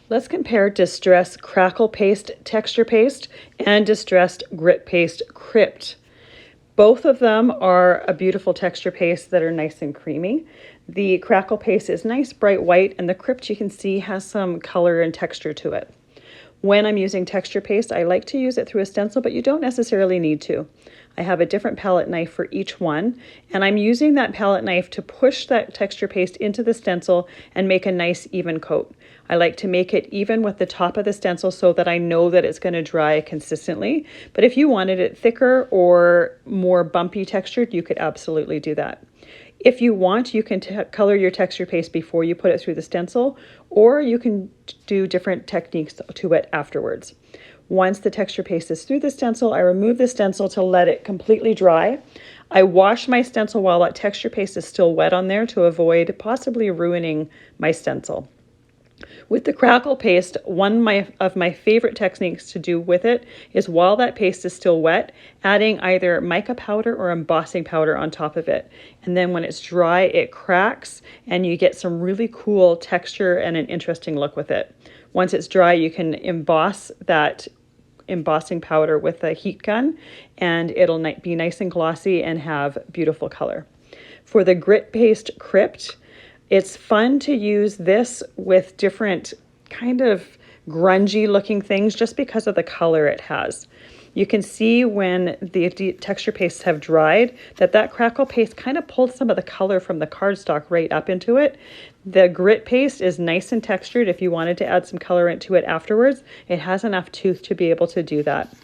Let's compare Distress Crackle Paste Texture Paste and Distressed Grit Paste Crypt. Both of them are a beautiful texture paste that are nice and creamy. The Crackle Paste is nice bright white, and the Crypt, you can see, has some color and texture to it. When I'm using texture paste, I like to use it through a stencil, but you don't necessarily need to. I have a different palette knife for each one, and I'm using that palette knife to push that texture paste into the stencil and make a nice even coat. I like to make it even with the top of the stencil so that I know that it's going to dry consistently. But if you wanted it thicker or more bumpy textured, you could absolutely do that. If you want, you can color your texture paste before you put it through the stencil, or you can do different techniques to it afterwards. Once the texture paste is through the stencil, I remove the stencil to let it completely dry. I wash my stencil while that texture paste is still wet on there to avoid possibly ruining my stencil. With the Crackle paste, one of my favorite techniques to do with it is, while that paste is still wet, adding either mica powder or embossing powder on top of it. And then when it's dry, it cracks and you get some really cool texture and an interesting look with it. Once it's dry, you can emboss that embossing powder with a heat gun, and it'll be nice and glossy and have beautiful color. For the Grit Paste Crypt, it's fun to use this with different kind of grungy looking things just because of the color it has. You can see when the texture pastes have dried that Crackle paste kind of pulls some of the color from the cardstock right up into it. The Grit paste is nice and textured. If you wanted to add some color into it afterwards, it has enough tooth to be able to do that.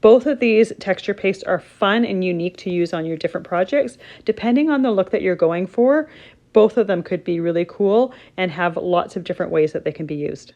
Both of these texture pastes are fun and unique to use on your different projects. Depending on the look that you're going for, both of them could be really cool and have lots of different ways that they can be used.